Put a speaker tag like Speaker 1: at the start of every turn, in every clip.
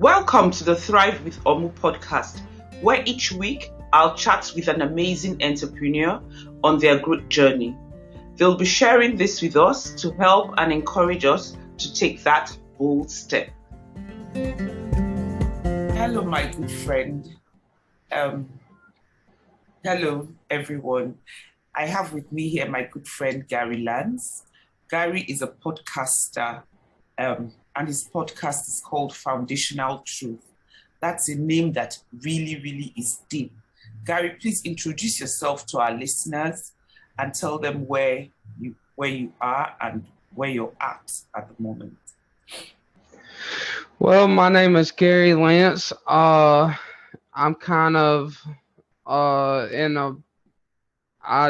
Speaker 1: Welcome to the Thrive with Omu Podcast, where each week I'll chat with an amazing entrepreneur on their growth journey. They'll be sharing this with us to help and encourage us to take that bold step. Hello, my good friend. Hello, everyone. I have with me here my good friend, Gary Lance. Gary is a podcaster, and his podcast is called Foundational Truth. That's a name that really is deep. Gary, please introduce yourself to our listeners and tell them where you are and where you're at the moment.
Speaker 2: Well, my name is Gary Lance. I'm kind of I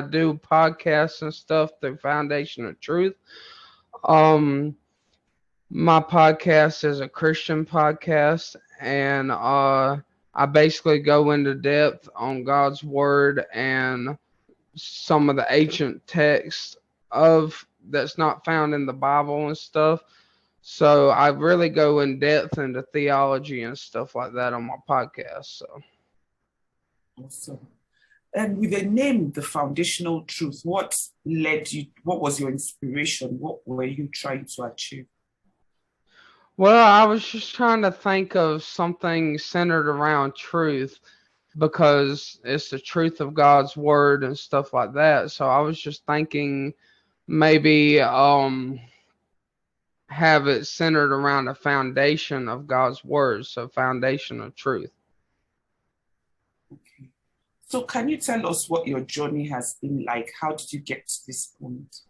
Speaker 2: do podcasts and stuff through Foundation of Truth. My podcast is a Christian podcast, and I basically go into depth on God's Word and some of the ancient texts of that's not found in the Bible and stuff. So I really go in depth into theology and stuff like that on my podcast. So
Speaker 1: awesome. And with the name, The Foundational Truth, what led you? What was your inspiration? What were you trying to achieve?
Speaker 2: Well, I was just trying to think of something centered around truth because it's the truth of God's word and stuff like that. So I was just thinking maybe have it centered around a foundation of God's word, so foundation of truth.
Speaker 1: Okay. So can you tell us what your journey has been like? How did you get to this point?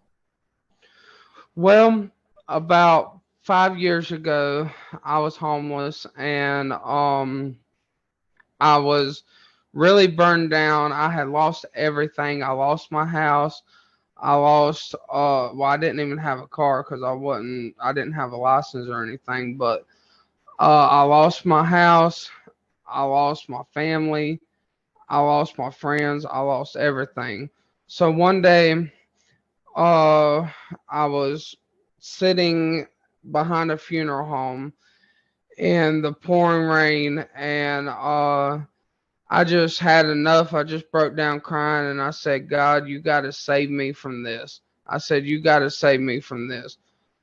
Speaker 2: Well, about 5 years ago, I was homeless and I was really burned down. I had lost everything. I lost my house. I didn't even have a car because I didn't have a license or anything, but I lost my house. I lost my family. I lost my friends. I lost everything. So one day, I was sitting behind a funeral home in the pouring rain, and I just had enough. I just broke down crying, and I said, God, you got to save me from this. I said, you got to save me from this.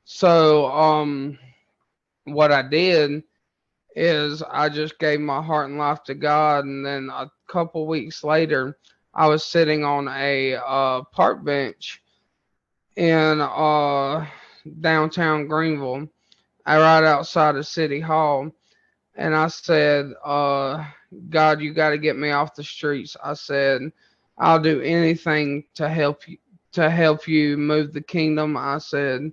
Speaker 2: So what I did is I just gave my heart and life to God, and then a couple weeks later, I was sitting on a park bench in downtown Greenville, right outside of City Hall, and I said, God, you got to get me off the streets. I said, I'll do anything to help you move the kingdom. I said,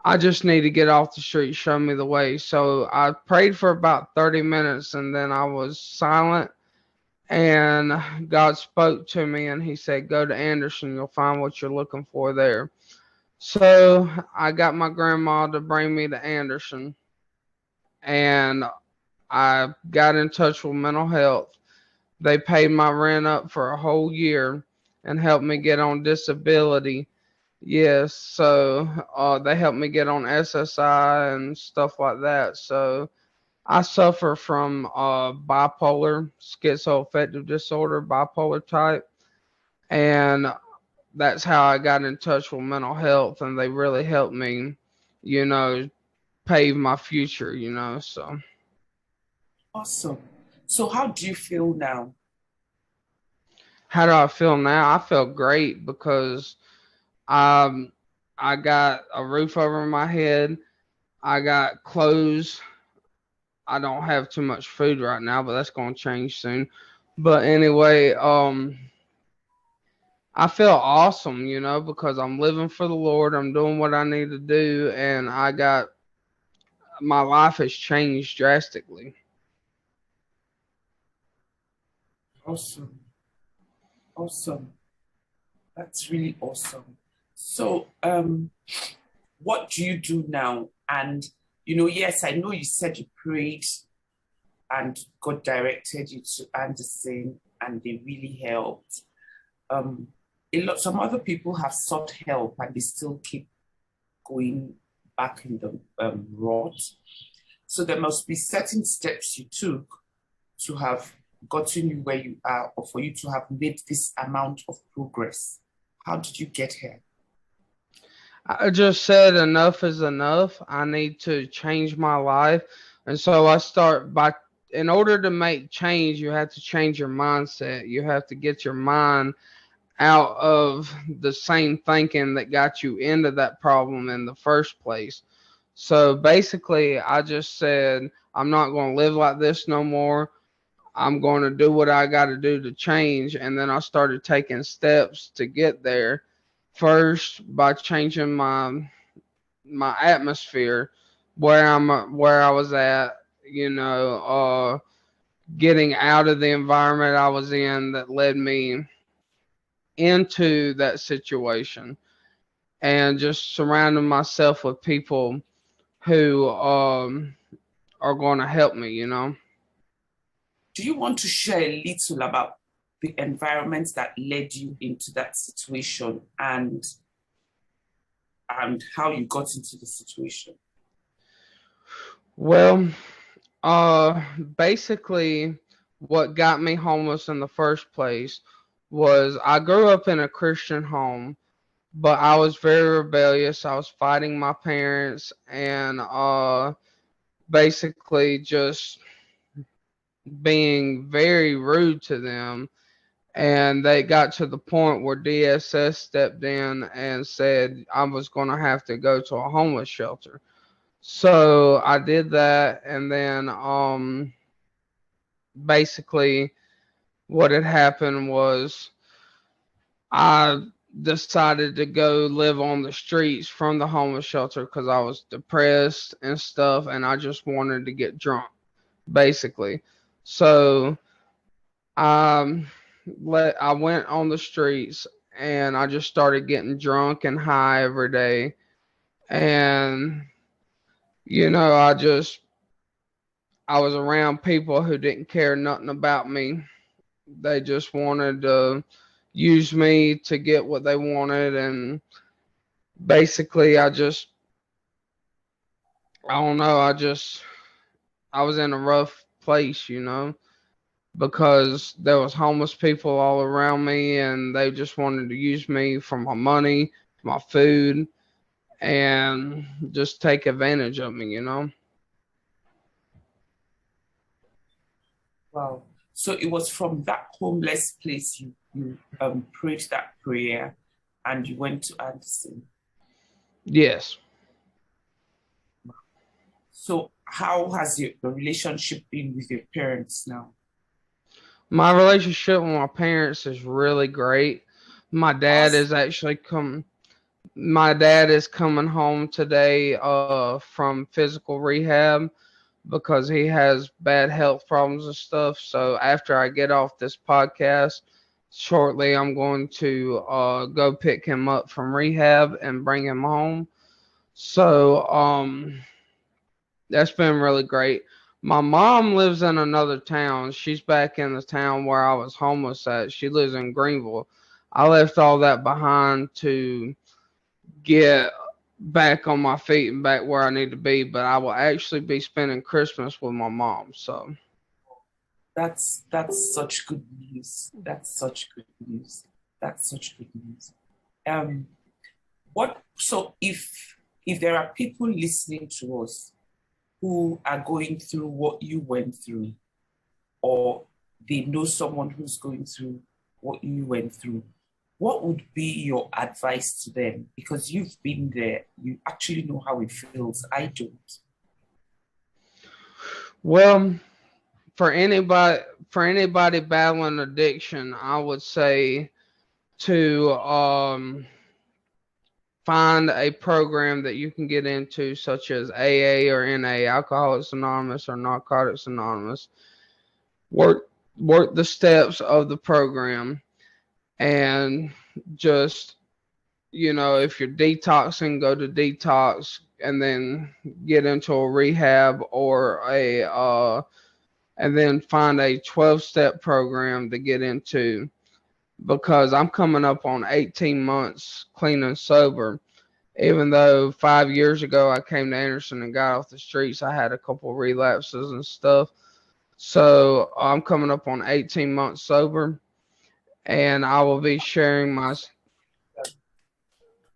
Speaker 2: I just need to get off the street. Show me the way. So I prayed for about 30 minutes, and then I was silent, and God spoke to me, and he said, go to Anderson. You'll find what you're looking for there. So I got my grandma to bring me to Anderson, and I got in touch with mental health. They paid my rent up for a whole year and helped me get on disability. Yes, so they helped me get on SSI and stuff like that. So I suffer from bipolar, schizoaffective disorder, bipolar type, and that's how I got in touch with mental health, and they really helped me, you know, pave my future, so.
Speaker 1: Awesome. So how do you feel now?
Speaker 2: How do I feel now? I feel great because I got a roof over my head. I got clothes. I don't have too much food right now, but that's going to change soon. But anyway, I feel awesome, because I'm living for the Lord. I'm doing what I need to do, and my life has changed drastically.
Speaker 1: Awesome. Awesome. That's really awesome. So, what do you do now? And, yes, I know you said you prayed and God directed you to Anderson and they really helped. Some other people have sought help and they still keep going back in the rut. So there must be certain steps you took to have gotten you where you are, or for you to have made this amount of progress. How did you get here?
Speaker 2: I just said enough is enough. I need to change my life. And so I start by, in order to make change, you have to change your mindset. You have to get your mind out of the same thinking that got you into that problem in the first place. So basically, I just said, I'm not going to live like this no more. I'm going to do what I got to do to change. And then I started taking steps to get there. First, by changing my atmosphere where I was at, getting out of the environment I was in that led me into that situation, and just surrounding myself with people who are going to help me.
Speaker 1: Do you want to share a little about the environment that led you into that situation, and how you got into the situation?
Speaker 2: Well, basically, what got me homeless in the first place was I grew up in a Christian home, but I was very rebellious. I was fighting my parents and basically just being very rude to them. And they got to the point where DSS stepped in and said I was going to have to go to a homeless shelter. So I did that, and then basically what had happened was I decided to go live on the streets from the homeless shelter because I was depressed and stuff, and I just wanted to get drunk, basically. So I went on the streets and I just started getting drunk and high every day, and I was around people who didn't care nothing about me. They just wanted to use me to get what they wanted, and basically I don't know, I was in a rough place, because there was homeless people all around me, and they just wanted to use me for my money, my food, and just take advantage of me.
Speaker 1: Wow. So it was from that homeless place you prayed that prayer and you went to Anderson.
Speaker 2: Yes.
Speaker 1: So how has your relationship been with your parents now?
Speaker 2: My relationship with my parents is really great. My dad
Speaker 1: Awesome.
Speaker 2: is actually my dad is coming home today from physical rehab because he has bad health problems and stuff. So after I get off this podcast shortly, I'm going to go pick him up from rehab and bring him home. So that's been really great. My mom lives in another town. She's back in the town where I was homeless at. She lives in Greenville. I left all that behind to get back on my feet and back where I need to be, but I will actually be spending Christmas with my mom. So
Speaker 1: That's such good news. That's such good news. That's such good news. Um, what so if there are people listening to us who are going through what you went through, or they know someone who's going through what you went through, what would be your advice to them? Because you've been there, you actually know how it feels. I don't.
Speaker 2: well, for anybody battling addiction, I would say to find a program that you can get into, such as AA or NA, Alcoholics Anonymous or Narcotics Anonymous. Work the steps of the program, and just, if you're detoxing, go to detox, and then get into a rehab or and then find a 12-step program to get into, because I'm coming up on 18 months clean and sober. even though 5 years ago I came to Anderson and got off the streets, I had a couple relapses and stuff. So I'm coming up on 18 months sober, and I will be sharing my,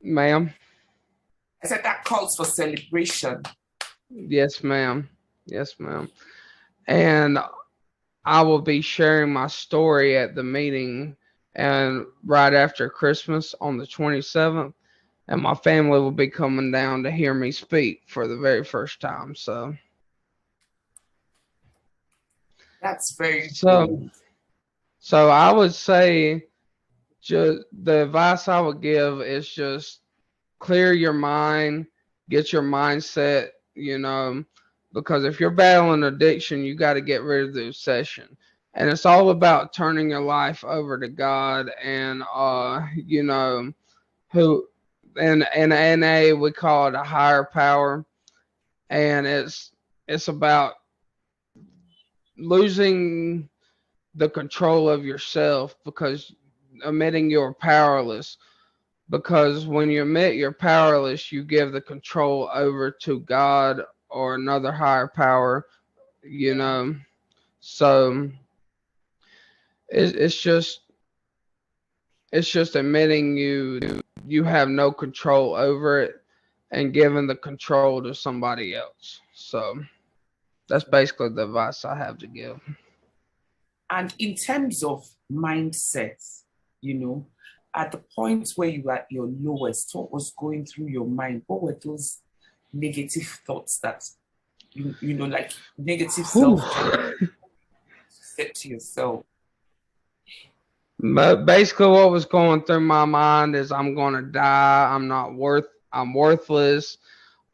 Speaker 2: ma'am.
Speaker 1: I said that calls for celebration.
Speaker 2: Yes, ma'am. Yes, ma'am. And I will be sharing my story at the meeting and right after Christmas on the 27th. And my family will be coming down to hear me speak for the very first time.
Speaker 1: That's very
Speaker 2: So,
Speaker 1: cool.
Speaker 2: so I would say just the advice I would give is just clear your mind, get your mindset, because if you're battling addiction, you got to get rid of the obsession. And it's all about turning your life over to God and, who in NA we call it a higher power. And it's about losing the control of yourself, because admitting you're powerless. Because when you admit you're powerless, you give the control over to God or another higher power, So it's just admitting you have no control over it and giving the control to somebody else. So that's basically the advice I have to give.
Speaker 1: And in terms of mindset, at the point where you were at your lowest, what was going through your mind? What were those negative thoughts that, like negative self-talk you said to yourself?
Speaker 2: But basically what was going through my mind is I'm going to die. I'm worthless.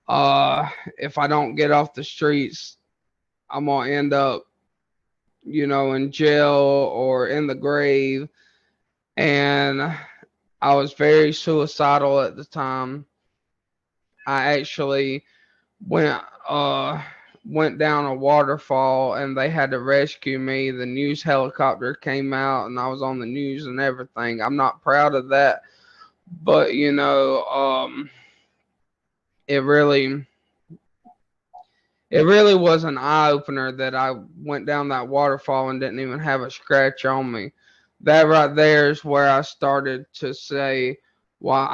Speaker 2: If I don't get off the streets, I'm going to end up, in jail or in the grave. And I was very suicidal at the time. I actually went down a waterfall and they had to rescue me. The news helicopter came out and I was on the news and everything. I'm not proud of that, but it really was an eye opener that I went down that waterfall and didn't even have a scratch on me. That right there is where I started to say, well,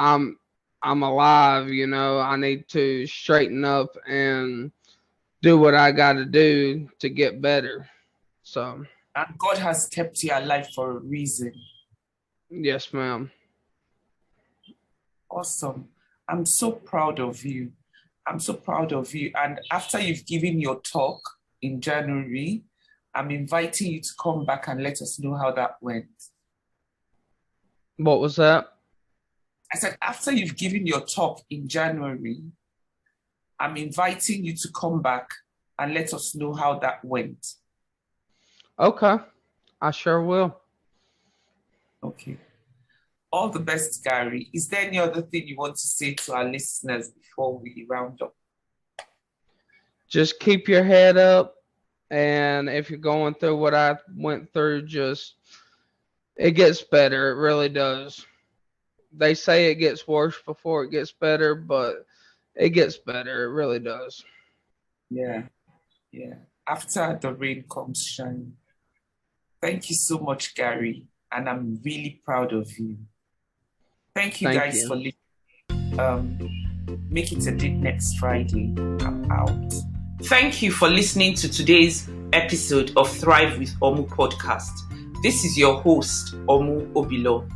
Speaker 2: I'm alive, I need to straighten up and do what I got to do to get better. So.
Speaker 1: And God has kept you alive for a reason.
Speaker 2: Yes, ma'am.
Speaker 1: Awesome. I'm so proud of you. I'm so proud of you. And after you've given your talk in January, I'm inviting you to come back and let us know how that went.
Speaker 2: What was that?
Speaker 1: I said, after you've given your talk in January, I'm inviting you to come back and let us know how that went.
Speaker 2: Okay. I sure will.
Speaker 1: Okay. All the best, Gary. Is there any other thing you want to say to our listeners before we round up?
Speaker 2: Just keep your head up. And if you're going through what I went through, it gets better. It really does. They say it gets worse before it gets better, but it gets better. It really does.
Speaker 1: Yeah. After the rain comes shine. Thank you so much, Gary. And I'm really proud of you. Thank you guys for listening. Make it a date next Friday. I'm out. Thank you for listening to today's episode of Thrive with Omu Podcast. This is your host, Omu Obilo.